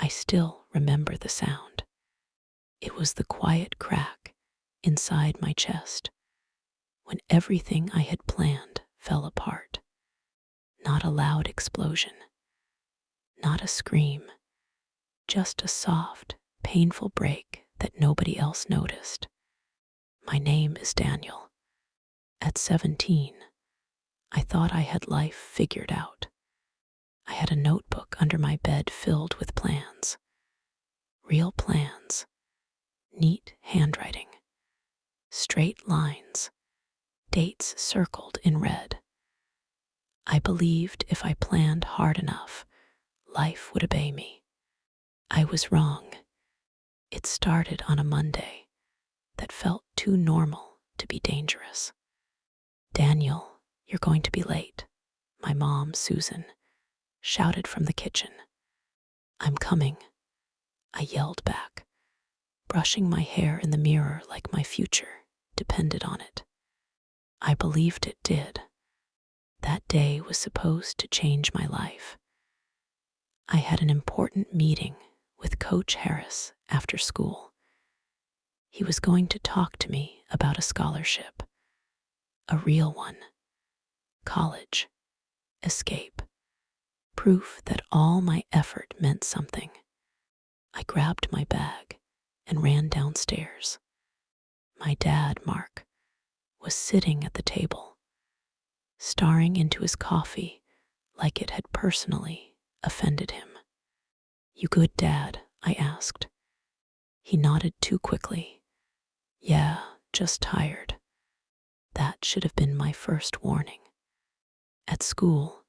I still remember the sound. It was the quiet crack inside my chest when everything I had planned fell apart. Not a loud explosion, not a scream, just a soft, painful break that nobody else noticed. My name is Daniel. At 17, I thought I had life figured out. I had a notebook under my bed filled with plans. Real plans. Neat handwriting. Straight lines. Dates circled in red. I believed if I planned hard enough, life would obey me. I was wrong. It started on a Monday that felt too normal to be dangerous. Daniel, you're going to be late, my mom, Susan, shouted from the kitchen. I'm coming, I yelled back, brushing my hair in the mirror like my future depended on it. I believed it did. That day was supposed to change my life. I had an important meeting with Coach Harris after school. He was going to talk to me about a scholarship, a real one, college, escape, proof that all my effort meant something. I grabbed my bag and ran downstairs. My dad, Mark, was sitting at the table, staring into his coffee like it had personally offended him. You good, Dad? I asked. He nodded too quickly. Yeah, just tired. That should have been my first warning. At school,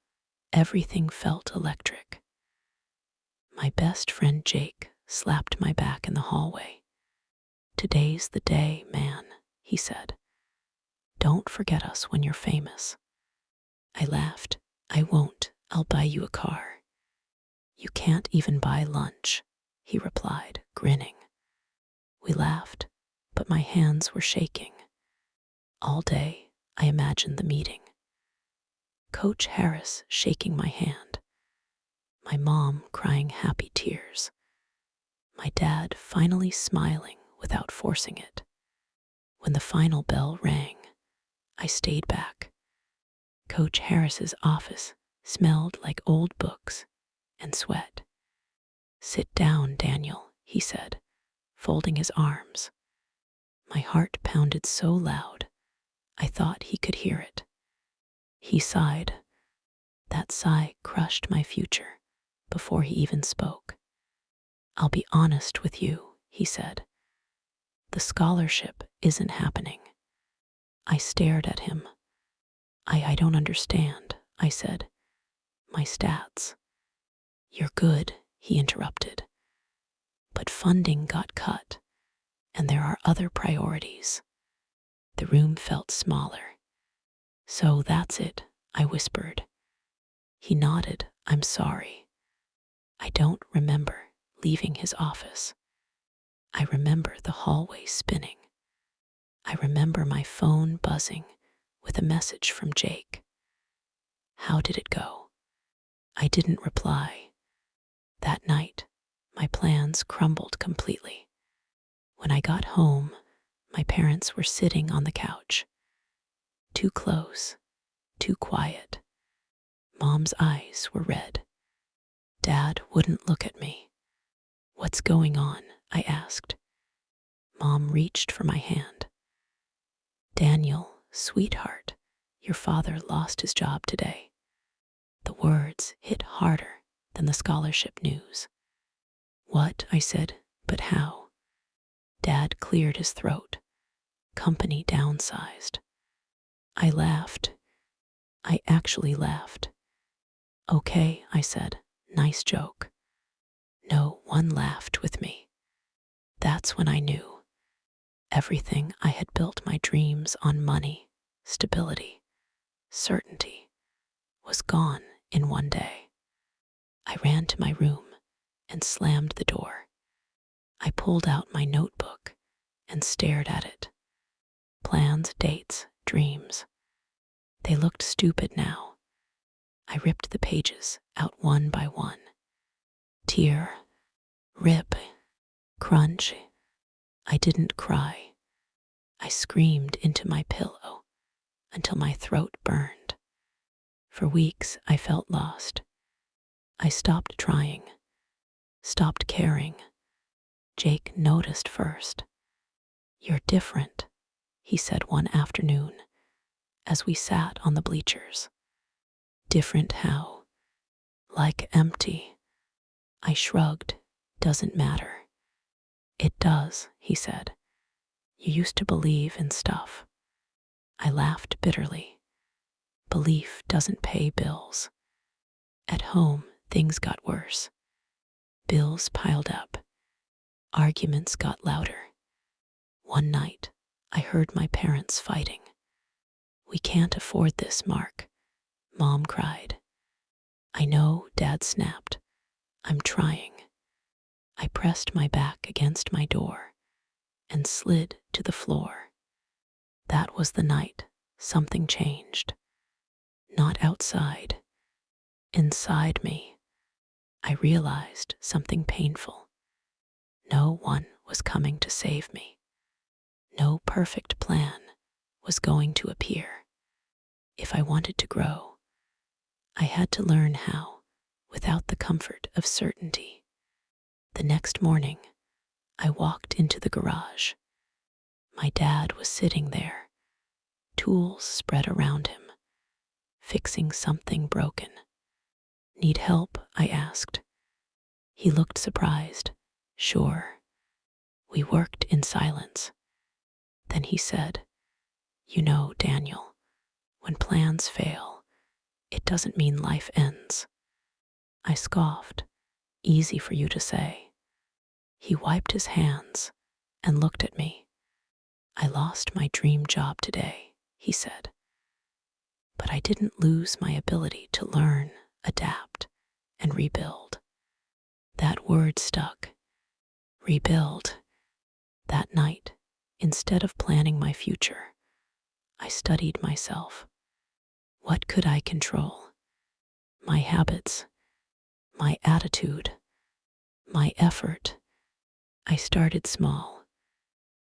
everything felt electric. My best friend Jake slapped my back in the hallway. Today's the day, man, he said. Don't forget us when you're famous. I laughed. I won't. I'll buy you a car. You can't even buy lunch, he replied, grinning. We laughed, but my hands were shaking. All day, I imagined the meeting. Coach Harris shaking my hand. My mom crying happy tears. My dad finally smiling without forcing it. When the final bell rang, I stayed back. Coach Harris's office smelled like old books and sweat. Sit down, Daniel, he said, folding his arms. My heart pounded so loud, I thought he could hear it. He sighed. That sigh crushed my future before he even spoke. I'll be honest with you, he said. The scholarship isn't happening. I stared at him. I don't understand, I said. My stats. You're good, he interrupted. But funding got cut, and there are other priorities. The room felt smaller. So that's it, I whispered. He nodded. I'm sorry. I don't remember leaving his office. I remember the hallway spinning. I remember my phone buzzing with a message from Jake. How did it go? I didn't reply. That night, my plans crumbled completely. When I got home, my parents were sitting on the couch. Too close, too quiet. Mom's eyes were red. Dad wouldn't look at me. What's going on? I asked. Mom reached for my hand. Daniel, sweetheart, your father lost his job today. The words hit harder than the scholarship news. What? I said, but how? Dad cleared his throat. Company downsized. I laughed. I actually laughed. Okay, I said, nice joke. No one laughed with me. That's when I knew. Everything I had built my dreams on, money, stability, certainty, was gone in one day. I ran to my room and slammed the door. I pulled out my notebook and stared at it. Plans, dates, dreams. They looked stupid now. I ripped the pages out one by one. Tear Rip, crunch. I didn't cry. I screamed into my pillow until my throat burned. For weeks, I felt lost. I stopped trying, stopped caring. Jake noticed first. "You're different," he said one afternoon as we sat on the bleachers. "Different how?" "Like empty." I shrugged. "Doesn't matter." "It does," he said. "You used to believe in stuff." I laughed bitterly. Belief doesn't pay bills. At home, things got worse. Bills piled up. Arguments got louder. One night, I heard my parents fighting. "We can't afford this, Mark," Mom cried. "I know," Dad snapped. "I'm trying." I pressed my back against my door and slid to the floor. That was the night something changed. Not outside. Inside me, I realized something painful. No one was coming to save me. No perfect plan was going to appear. If I wanted to grow, I had to learn how without the comfort of certainty. The next morning, I walked into the garage. My dad was sitting there, tools spread around him, fixing something broken. "Need help?" I asked. He looked surprised. "Sure." We worked in silence. Then he said, "You know, Daniel, when plans fail, it doesn't mean life ends." I scoffed. "Easy for you to say." He wiped his hands and looked at me. "I lost my dream job today," he said. But I didn't lose my ability to learn, adapt, and rebuild. That word stuck. Rebuild. That night, instead of planning my future, I studied myself. What could I control? My habits, my attitude, my effort. I started small.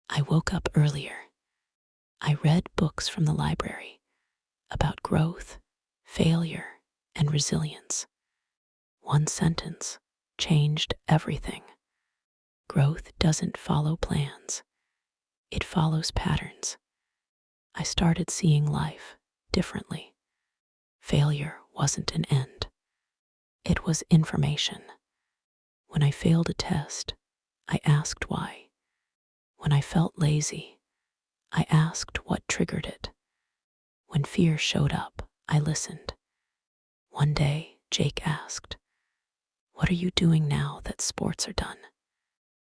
I woke up earlier. I read books from the library about growth, failure, and resilience. One sentence changed everything. Growth doesn't follow plans. It follows patterns. I started seeing life differently. Failure wasn't an end. It was information. When I failed a test, I asked why. When I felt lazy, I asked what triggered it. When fear showed up, I listened. One day, Jake asked, "What are you doing now that sports are done?"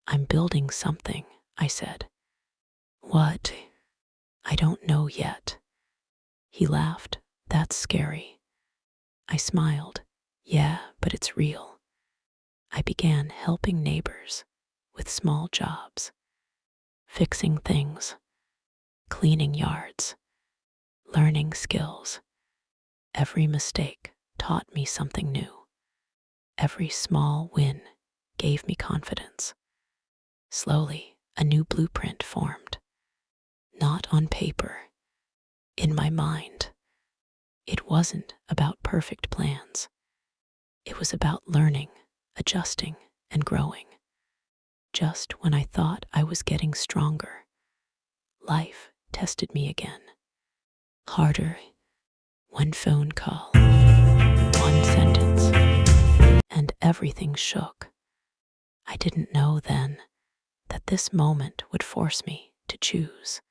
"I'm building something," I said. "What?" "I don't know yet." He laughed. "That's scary." I smiled. "Yeah, but it's real." I began helping neighbors with small jobs, fixing things, cleaning yards, learning skills. Every mistake taught me something new. Every small win gave me confidence. Slowly, a new blueprint formed. Not on paper, in my mind. It wasn't about perfect plans. It was about learning, adjusting, and growing. Just when I thought I was getting stronger, life tested me again. Harder. One phone call, one sentence, and everything shook. I didn't know then that this moment would force me to choose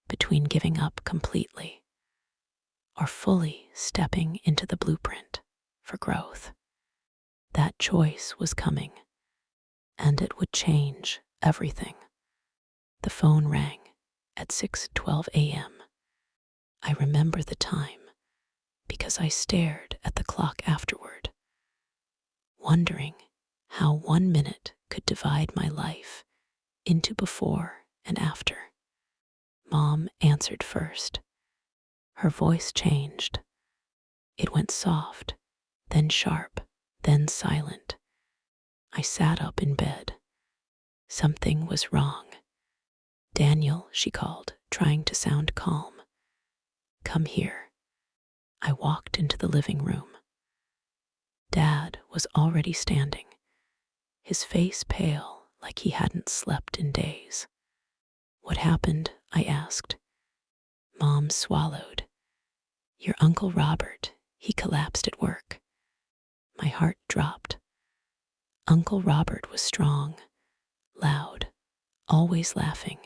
between giving up completely or fully stepping into the blueprint for growth. That choice was coming, and it would change everything. The phone rang at 6:12 a.m. I remember the time because I stared at the clock afterward, wondering how 1 minute could divide my life into before and after. Mom answered first. Her voice changed. It went soft, then sharp, then silent. I sat up in bed. Something was wrong. Daniel, she called, trying to sound calm. Come here. I walked into the living room. Dad was already standing, his face pale like he hadn't slept in days. What happened? I asked. Mom swallowed. Your Uncle Robert, he collapsed at work. My heart dropped. Uncle Robert was strong, loud, always laughing.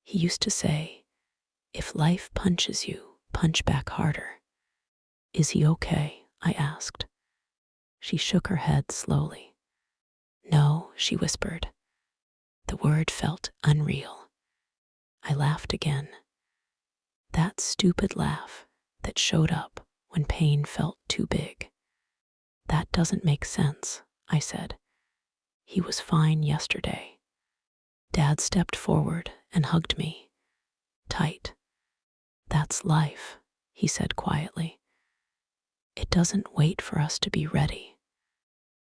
He used to say, if life punches you, punch back harder. Is he okay? I asked. She shook her head slowly. No, she whispered. The word felt unreal. I laughed again. That stupid laugh that showed up when pain felt too big. That doesn't make sense, I said. He was fine yesterday. Dad stepped forward and hugged me. Tight. That's life, he said quietly. It doesn't wait for us to be ready.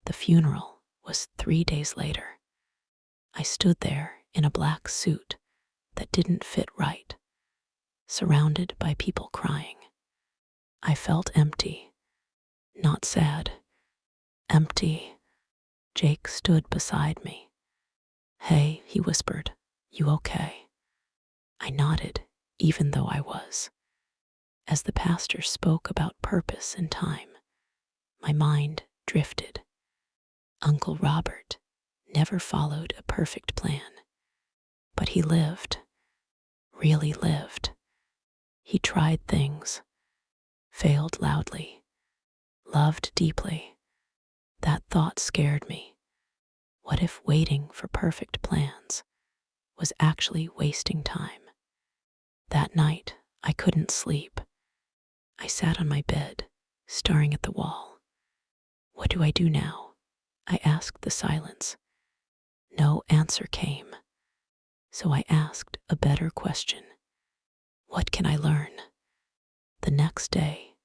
The funeral was 3 days later. I stood there in a black suit that didn't fit right, surrounded by people crying. I felt empty, not sad, empty. Jake stood beside me. Hey, he whispered, you okay? I nodded, even though I was. As the pastor spoke about purpose and time, my mind drifted. Uncle Robert never followed a perfect plan, but he lived, really lived. He tried things, failed loudly, loved deeply. That thought scared me. What if waiting for perfect plans was actually wasting time? That night, I couldn't sleep. I sat on my bed, staring at the wall. What do I do now? I asked the silence. No answer came. So I asked a better question. What can I learn? The next day,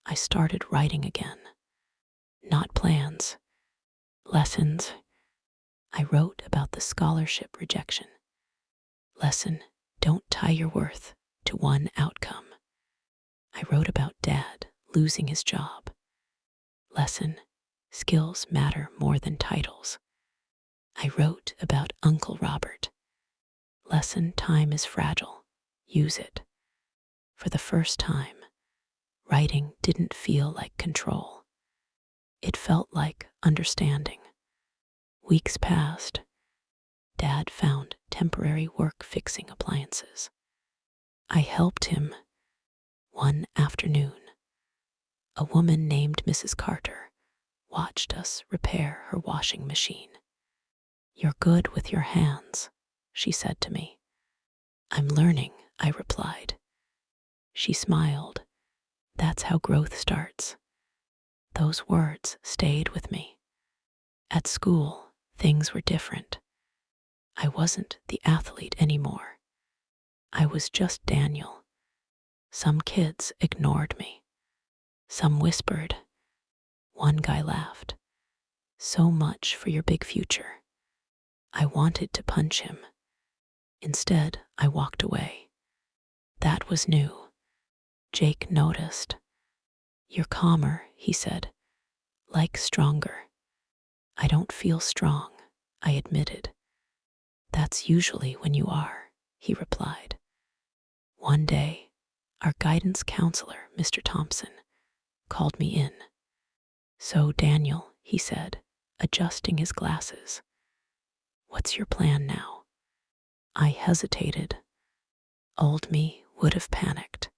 I started writing again. Not plans, lessons. I wrote about the scholarship rejection. Lesson, don't tie your worth to one outcome. I wrote about Dad losing his job. Lesson, skills matter more than titles. I wrote about Uncle Robert. Lesson, time is fragile. Use it. For the first time, writing didn't feel like control. It felt like understanding. Weeks passed. Dad found temporary work fixing appliances. I helped him. One afternoon, a woman named Mrs. Carter watched us repair her washing machine. You're good with your hands, she said to me. I'm learning, I replied. She smiled. That's how growth starts. Those words stayed with me. At school, things were different. I wasn't the athlete anymore. I was just Daniel. Some kids ignored me. Some whispered. One guy laughed. So much for your big future. I wanted to punch him. Instead, I walked away. That was new. Jake noticed. You're calmer, he said. Like stronger. I don't feel strong, I admitted. That's usually when you are, he replied. One day, our guidance counselor, Mr. Thompson, called me in. So, Daniel, he said, adjusting his glasses. What's your plan now? I hesitated. Old me would have panicked.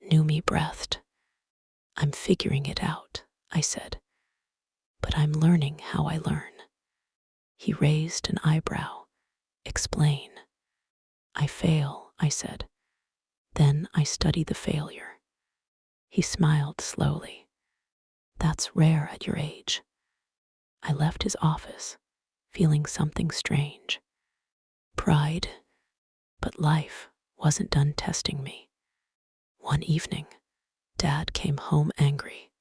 New me breathed. I'm figuring it out, I said. But I'm learning how I learn. He raised an eyebrow. Explain. I fail, I said. Then I study the failure. He smiled slowly. That's rare at your age. I left his office, feeling something strange. Pride. But life wasn't done testing me. One evening, Dad came home angry.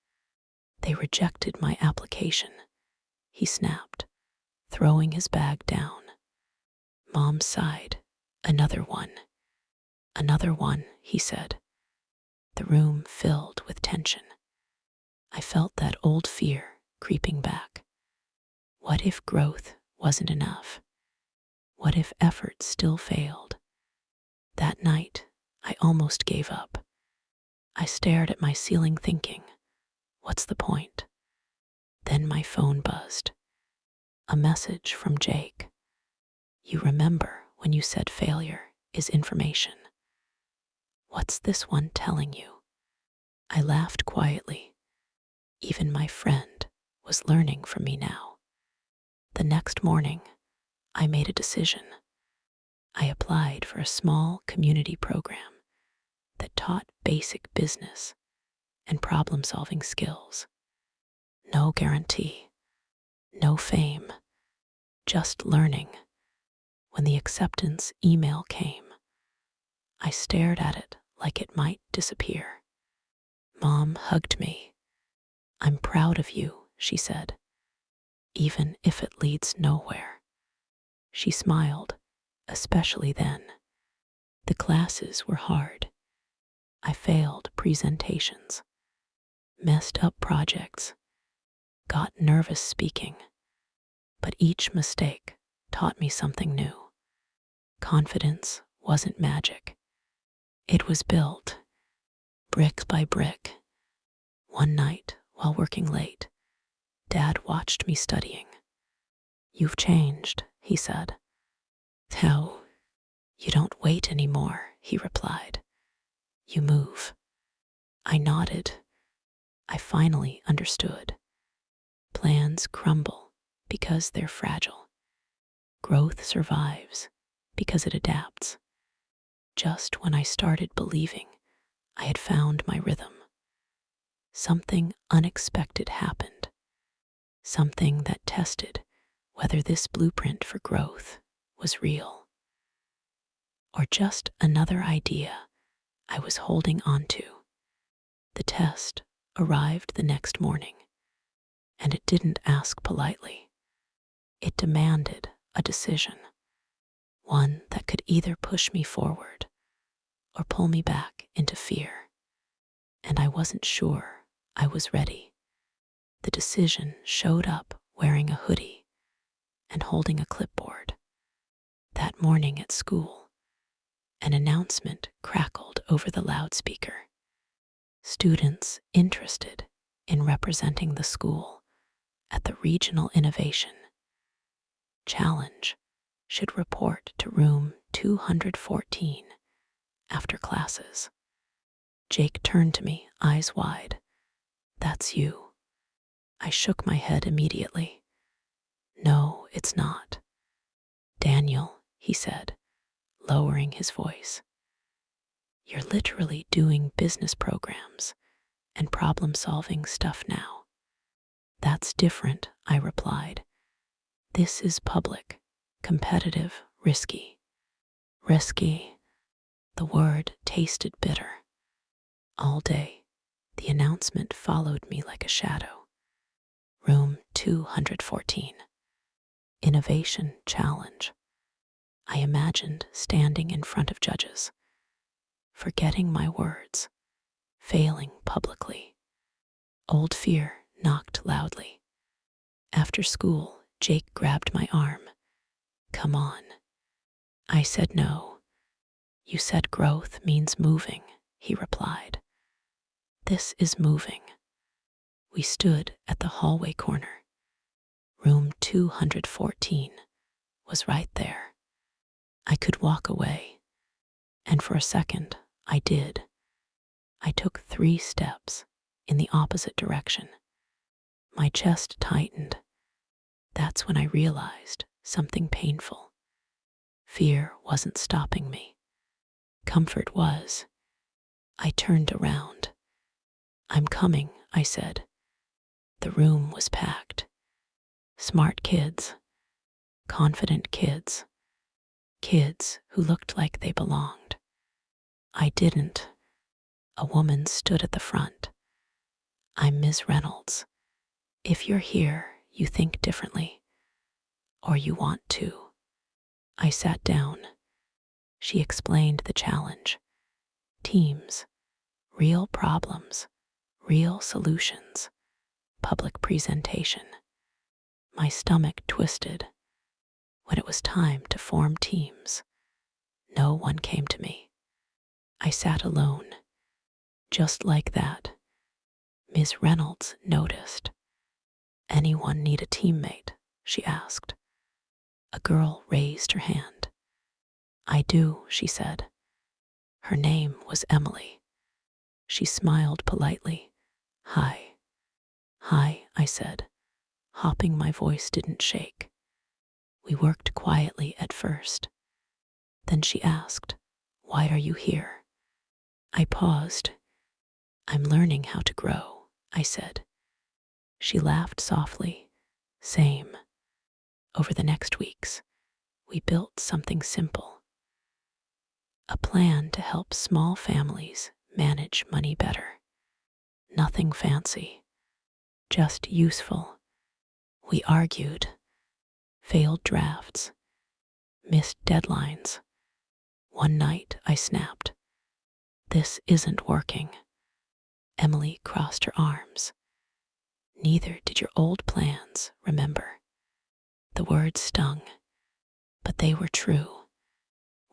They rejected my application. he snapped, throwing his bag down. Mom sighed. Another one. Another one, he said. The room filled with tension. I felt that old fear creeping back. What if growth wasn't enough? What if effort still failed? That night, I almost gave up. I stared at my ceiling thinking, what's the point? Then my phone buzzed. A message from Jake. You remember when you said failure is information? What's this one telling you? I laughed quietly. Even my friend was learning from me now. The next morning, I made a decision. I applied for a small community program that taught basic business and problem-solving skills. No guarantee, no fame, just learning. When the acceptance email came, I stared at it like it might disappear. Mom hugged me. I'm proud of you, she said, even if it leads nowhere. She smiled, especially then. The classes were hard. I failed presentations, messed up projects, got nervous speaking, but each mistake taught me something new. Confidence wasn't magic. It was built, brick by brick. One night, while working late, Dad watched me studying. You've changed, he said. How? You don't wait anymore, he replied. You move. I nodded. I finally understood. Plans crumble because they're fragile. Growth survives because it adapts. Just when I started believing I had found my rhythm, something unexpected happened. Something that tested whether this blueprint for growth was real or just another idea I was holding onto. The test arrived the next morning, and it didn't ask politely. It demanded a decision, one that could either push me forward or pull me back into fear. And I wasn't sure I was ready. The decision showed up wearing a hoodie and holding a clipboard. That morning at school, an announcement crackled over the loudspeaker. Students interested in representing the school at the Regional Innovation Challenge should report to room 214 after classes. Jake turned to me, eyes wide. That's you. I shook my head immediately. No, it's not. Daniel, he said, lowering his voice. You're literally doing business programs and problem-solving stuff now. That's different, I replied. This is public, competitive, risky. Risky. The word tasted bitter. All day, the announcement followed me like a shadow. Room 214. Innovation Challenge. I imagined standing in front of judges, forgetting my words, failing publicly. Old fear knocked loudly. After school, Jake grabbed my arm. Come on. I said no. You said growth means moving, he replied. This is moving. We stood at the hallway corner. Room 214 was right there. I could walk away, and for a second, I did. I took 3 steps in the opposite direction. My chest tightened. That's when I realized something painful. Fear wasn't stopping me. Comfort was. I turned around. I'm coming, I said. The room was packed. Smart kids, confident kids, kids who looked like they belonged. I didn't. A woman stood at the front. I'm Ms. Reynolds. If you're here, you think differently, or you want to. I sat down. She explained the challenge. Teams, real problems, real solutions, public presentation. My stomach twisted. When it was time to form teams, no one came to me. I sat alone. Just like that, Ms. Reynolds noticed. Anyone need a teammate? She asked. A girl raised her hand. I do, she said. Her name was Emily. She smiled politely. Hi. Hi, I said, hoping my voice didn't shake. We worked quietly at first. Then she asked, why are you here? I paused. I'm learning how to grow, I said. She laughed softly. Same. Over the next weeks, we built something simple. A plan to help small families manage money better. Nothing fancy, just useful. We argued, failed drafts, missed deadlines. One night I snapped. This isn't working. Emily crossed her arms. Neither did your old plans, remember? The words stung, but they were true.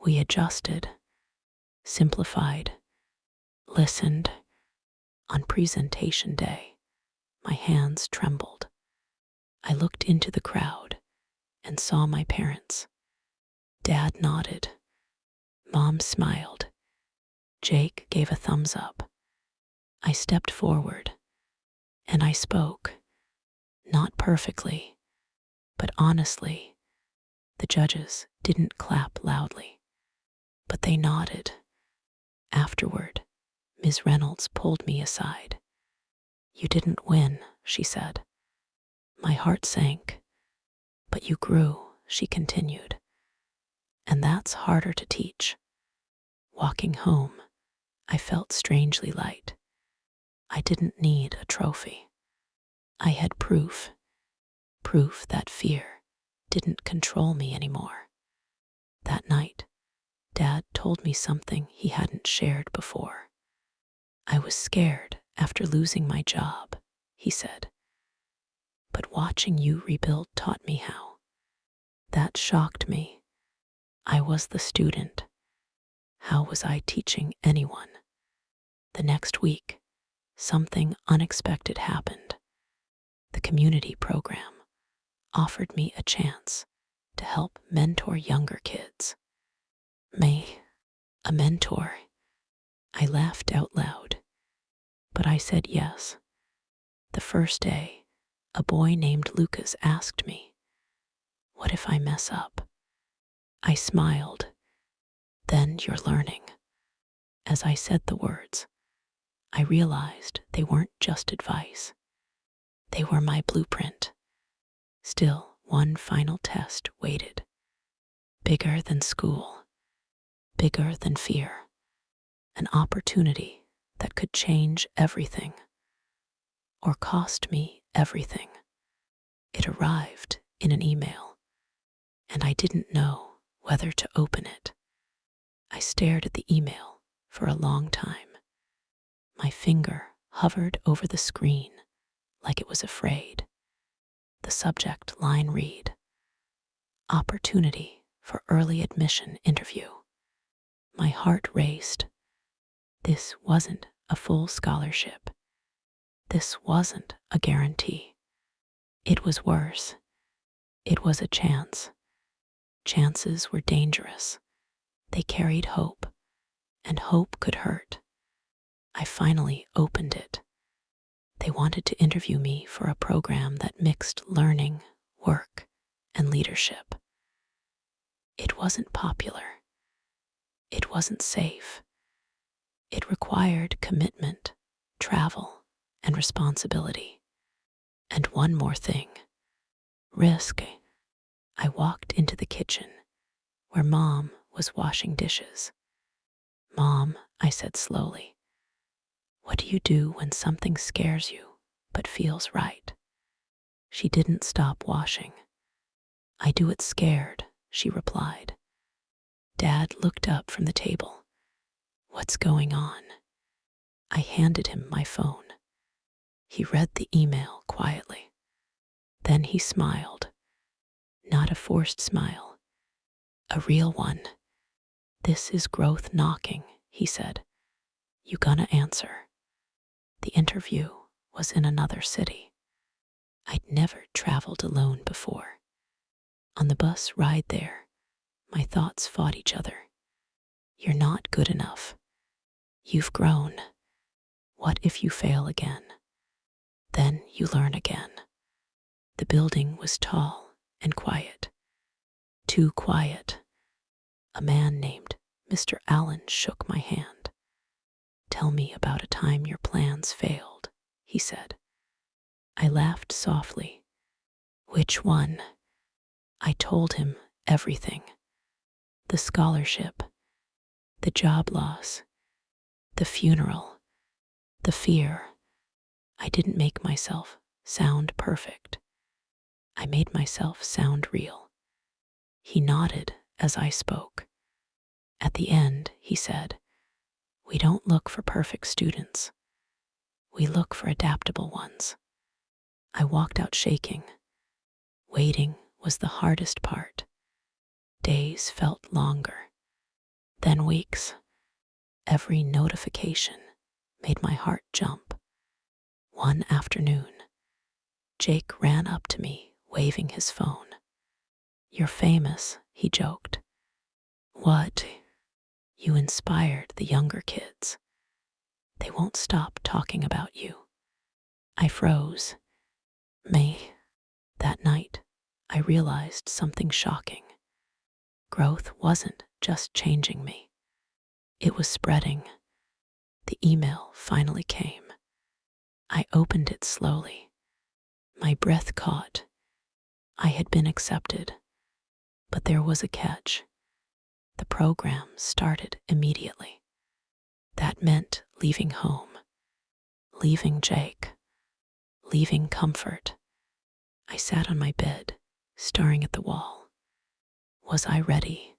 We adjusted, simplified, listened. On presentation day, my hands trembled. I looked into the crowd and saw my parents. Dad nodded. Mom smiled. Jake gave a thumbs up. I stepped forward, and I spoke. Not perfectly, but honestly. The judges didn't clap loudly, but they nodded. Afterward, Ms. Reynolds pulled me aside. You didn't win, she said. My heart sank. But you grew, she continued. And that's harder to teach. Walking home, I felt strangely light. I didn't need a trophy. I had proof that fear didn't control me anymore. That night, Dad told me something he hadn't shared before. I was scared after losing my job, he said. But watching you rebuild taught me how. That shocked me. I was the student. How was I teaching anyone? The next week, something unexpected happened. The community program offered me a chance to help mentor younger kids. A mentor. I laughed out loud, but I said yes. The first day, a boy named Lucas asked me, what if I mess up? I smiled. Then you're learning. As I said the words, I realized they weren't just advice. They were my blueprint. Still, one final test waited. Bigger than school, bigger than fear. An opportunity that could change everything, or cost me everything. It arrived in an email, and I didn't know whether to open it. I stared at the email for a long time. My finger hovered over the screen like it was afraid. The subject line read, Opportunity for Early Admission Interview. My heart raced. This wasn't a full scholarship. This wasn't a guarantee. It was worse. It was a chance. Chances were dangerous. They carried hope, and hope could hurt. I finally opened it. They wanted to interview me for a program that mixed learning, work, and leadership. It wasn't popular. It wasn't safe. It required commitment, travel, and responsibility. And one more thing, risk. I walked into the kitchen where Mom was washing dishes. Mom, I said slowly, what do you do when something scares you but feels right? She didn't stop washing. I do it scared, she replied. Dad looked up from the table. What's going on? I handed him my phone. He read the email quietly. Then he smiled. Not a forced smile, a real one. This is growth knocking, he said. You gonna answer? The interview was in another city. I'd never traveled alone before. On the bus ride there, my thoughts fought each other. You're not good enough. You've grown. What if you fail again? Then you learn again. The building was tall and quiet. Too quiet. A man named Mr. Allen shook my hand. Tell me about a time your plans failed, he said. I laughed softly. Which one? I told him everything. The scholarship, the job loss, the funeral, the fear. I didn't make myself sound perfect. I made myself sound real. He nodded as I spoke. At the end, he said, we don't look for perfect students. We look for adaptable ones. I walked out shaking. Waiting was the hardest part. Days felt longer, then weeks. Every notification made my heart jump. One afternoon, Jake ran up to me, waving his phone. You're famous, he joked. What? You inspired the younger kids. They won't stop talking about you. I froze. That night, I realized something shocking. Growth wasn't just changing me. It was spreading. The email finally came. I opened it slowly. My breath caught. I had been accepted. But there was a catch. The program started immediately. That meant leaving home, leaving Jake, leaving comfort. I sat on my bed, staring at the wall. Was I ready?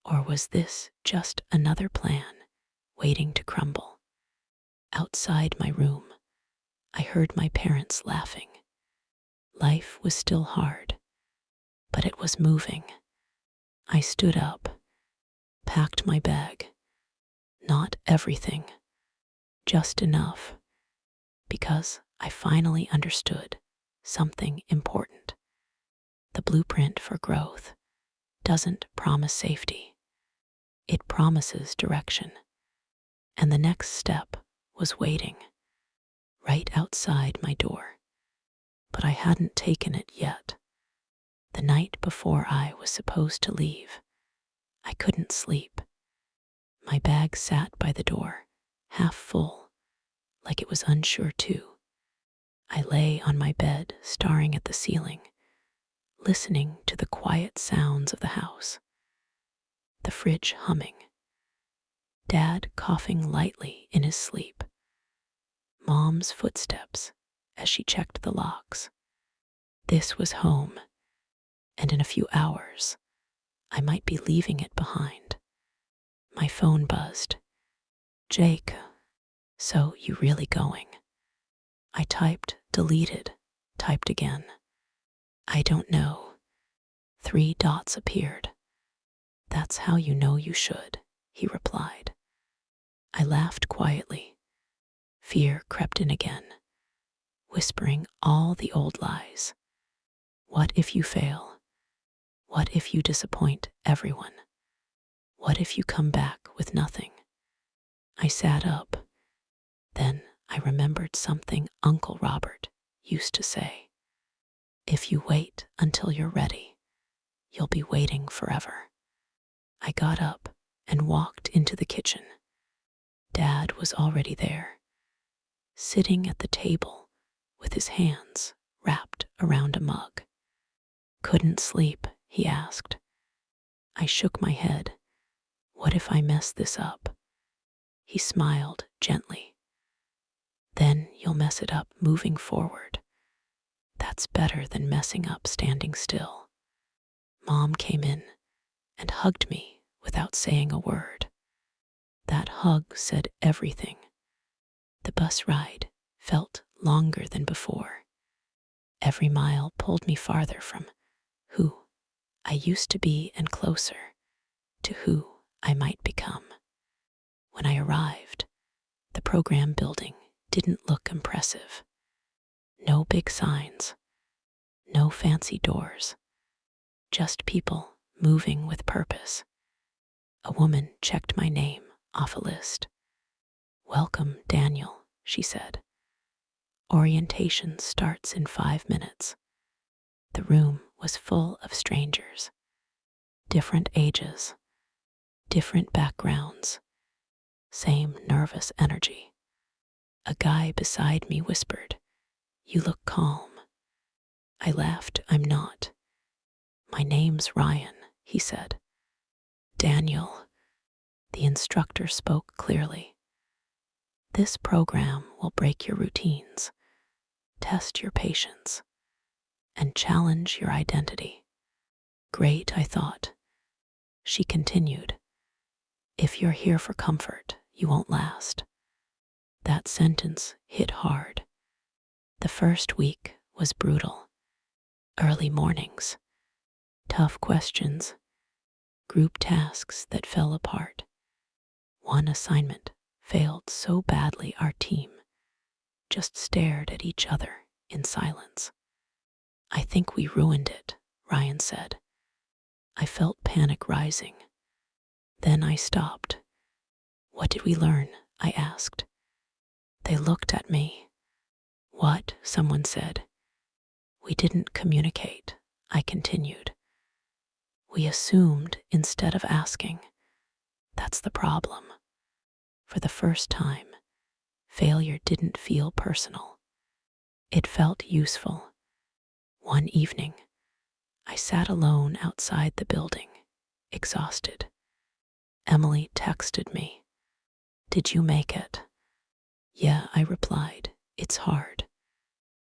Or was this just another plan waiting to crumble? Outside my room, I heard my parents laughing. Life was still hard, but it was moving. I stood up, packed my bag. Not everything, just enough, because I finally understood something important. The blueprint for growth doesn't promise safety. It promises direction. And the next step was waiting, right outside my door. But I hadn't taken it yet. The night before I was supposed to leave, I couldn't sleep. My bag sat by the door, half full, like it was unsure too. I lay on my bed, staring at the ceiling, listening to the quiet sounds of the house. The fridge humming. Dad coughing lightly in his sleep. Mom's footsteps as she checked the locks. This was home, and in a few hours, I might be leaving it behind. My phone buzzed. Jake, so you really going? I typed, deleted, typed again. I don't know. 3 dots appeared. That's how you know you should, he replied. I laughed quietly. Fear crept in again, whispering all the old lies. What if you fail? What if you disappoint everyone? What if you come back with nothing? I sat up. Then I remembered something Uncle Robert used to say. If you wait until you're ready, you'll be waiting forever. I got up and walked into the kitchen. Dad was already there, sitting at the table with his hands wrapped around a mug. Couldn't sleep, he asked. I shook my head. What if I mess this up? He smiled gently. Then you'll mess it up moving forward. That's better than messing up standing still. Mom came in and hugged me without saying a word. That hug said everything. The bus ride felt longer than before. Every mile pulled me farther from who I used to be and closer to who I might become. When I arrived, the program building didn't look impressive. No big signs, no fancy doors, just people moving with purpose. A woman checked my name off a list. "Welcome, Daniel," she said. "Orientation starts in 5 minutes." The room was full of strangers, different ages, different backgrounds, same nervous energy. A guy beside me whispered, "You look calm." I laughed. "I'm not. My name's Ryan," he said. "Daniel." The instructor spoke clearly. "This program will break your routines, test your patience, and challenge your identity." Great, I thought. She continued, "If you're here for comfort, you won't last." That sentence hit hard. The first week was brutal. Early mornings, tough questions, group tasks that fell apart. One assignment failed so badly our team just stared at each other in silence. "I think we ruined it," Ryan said. I felt panic rising. Then I stopped. "What did we learn?" I asked. They looked at me. "What?" someone said. "We didn't communicate," I continued. "We assumed instead of asking. That's the problem." For the first time, failure didn't feel personal. It felt useful. One evening, I sat alone outside the building, exhausted. Emily texted me, "Did you make it?" "Yeah," I replied. "It's hard."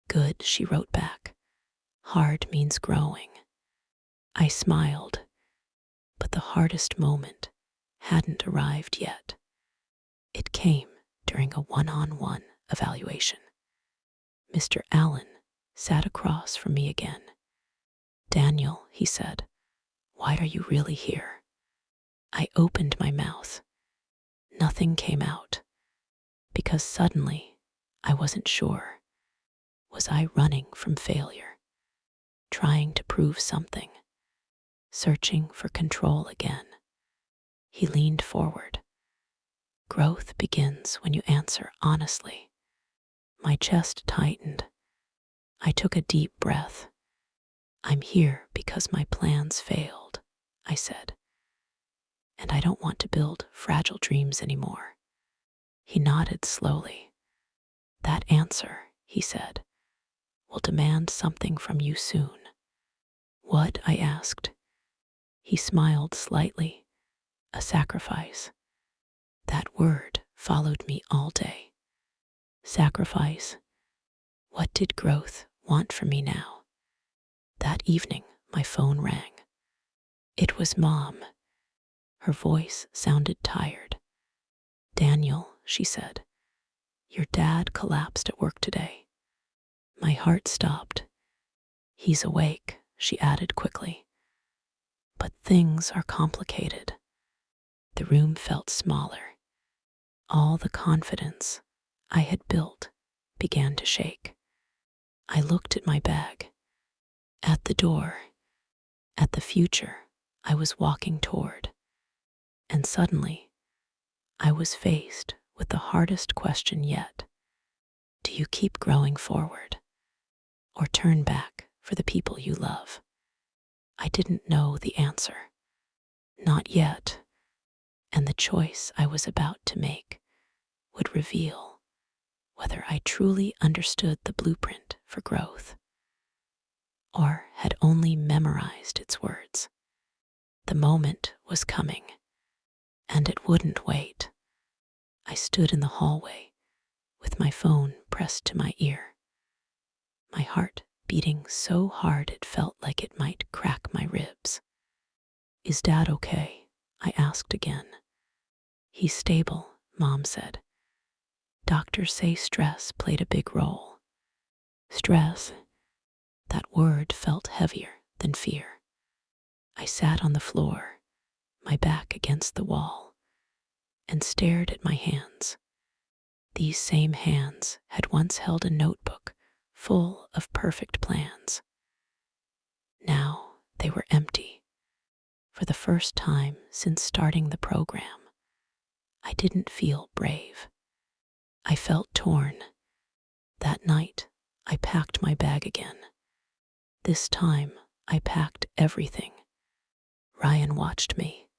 "Good," she wrote back. "Hard means growing." I smiled, but the hardest moment hadn't arrived yet. It came during a one-on-one evaluation. Mr. Allen sat across from me again. "Daniel," he said, "why are you really here?" I opened my mouth. Nothing came out, because suddenly I wasn't sure. Was I running from failure, trying to prove something, searching for control again? He leaned forward. "Growth begins when you answer honestly." My chest tightened. I took a deep breath. "I'm here because my plans failed," I said. "And I don't want to build fragile dreams anymore." He nodded slowly. "That answer," he said, "will demand something from you soon." "What?" I asked. He smiled slightly. "A sacrifice." That word followed me all day. Sacrifice. What did growth want from me now? That evening, my phone rang. It was Mom. Her voice sounded tired. "Daniel," she said, "your dad collapsed at work today." My heart stopped. "He's awake," she added quickly. "But things are complicated." The room felt smaller. All the confidence I had built began to shake. I looked at my bag, at the door, at the future I was walking toward, and suddenly I was faced with the hardest question yet. Do you keep growing forward, or turn back for the people you love? I didn't know the answer. Not yet. And the choice I was about to make would reveal whether I truly understood the blueprint for growth or had only memorized its words. The moment was coming, and it wouldn't wait. I stood in the hallway with my phone pressed to my ear. My heart beating so hard it felt like it might crack my ribs. "Is Dad okay?" I asked again. "He's stable," Mom said. "Doctors say stress played a big role." Stress? That word felt heavier than fear. I sat on the floor, my back against the wall, and stared at my hands. These same hands had once held a notebook full of perfect plans. Now they were empty. For the first time since starting the program, I didn't feel brave. I felt torn. That night, I packed my bag again. This time, I packed everything. Ryan watched me.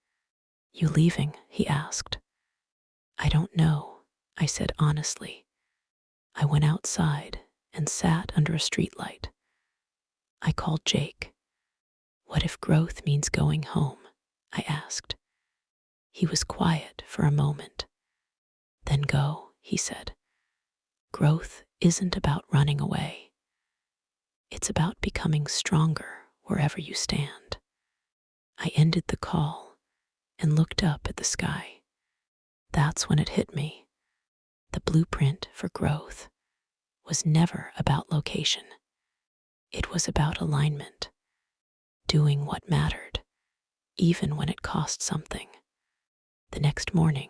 "You leaving?" he asked. "I don't know," I said honestly. I went outside and sat under a streetlight. I called Jake. "What if growth means going home?" I asked. He was quiet for a moment. "Then go," he said. "Growth isn't about running away. It's about becoming stronger wherever you stand." I ended the call and looked up at the sky. That's when it hit me. The blueprint for growth was never about location. It was about alignment, doing what mattered, even when it cost something. The next morning,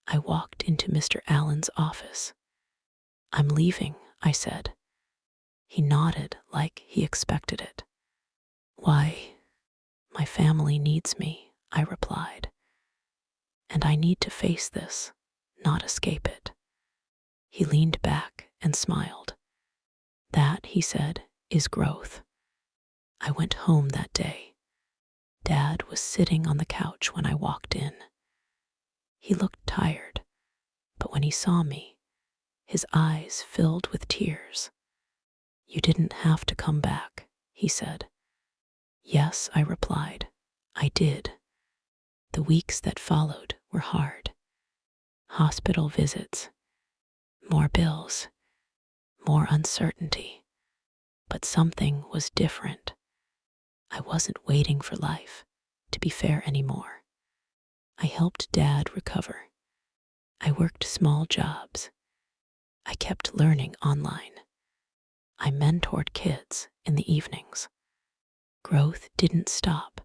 I walked into Mr. Allen's office. "I'm leaving," I said. He nodded like he expected it. "Why?" "My family needs me," I replied. "And I need to face this, not escape it." He leaned back and smiled. "That," he said, "is growth." I went home that day. Dad was sitting on the couch when I walked in. He looked tired, but when he saw me, his eyes filled with tears. "You didn't have to come back," he said. "Yes," I replied, "I did." The weeks that followed were hard. Hospital visits, more bills, more uncertainty. But something was different. I wasn't waiting for life to be fair anymore. I helped Dad recover. I worked small jobs. I kept learning online. I mentored kids in the evenings. Growth didn't stop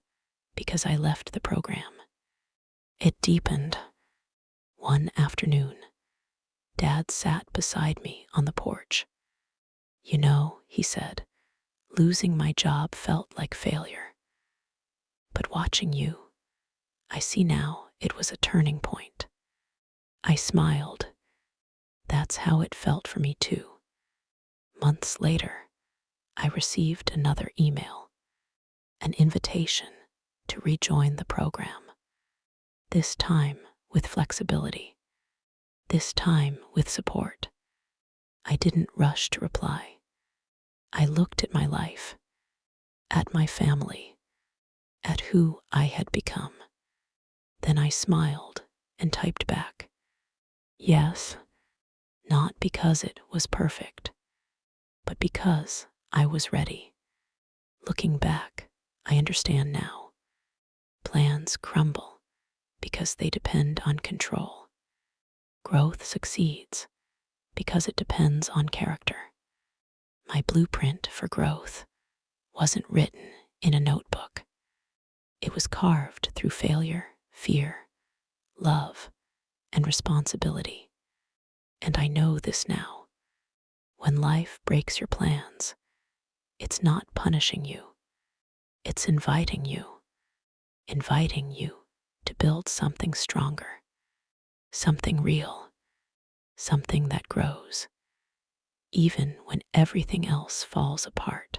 because I left the program. It deepened. One afternoon, Dad sat beside me on the porch. "You know," he said, "losing my job felt like failure. But watching you, I see now it was a turning point." I smiled. That's how it felt for me too. Months later, I received another email, an invitation to rejoin the program. This time with flexibility. This time with support. I didn't rush to reply. I looked at my life, at my family, at who I had become. Then I smiled and typed back, "Yes," not because it was perfect, but because I was ready. Looking back, I understand now. Plans crumble because they depend on control. Growth succeeds because it depends on character. My blueprint for growth wasn't written in a notebook. It was carved through failure, fear, love, and responsibility. And I know this now. When life breaks your plans, it's not punishing you. It's inviting you to build something stronger, something real, something that grows, even when everything else falls apart.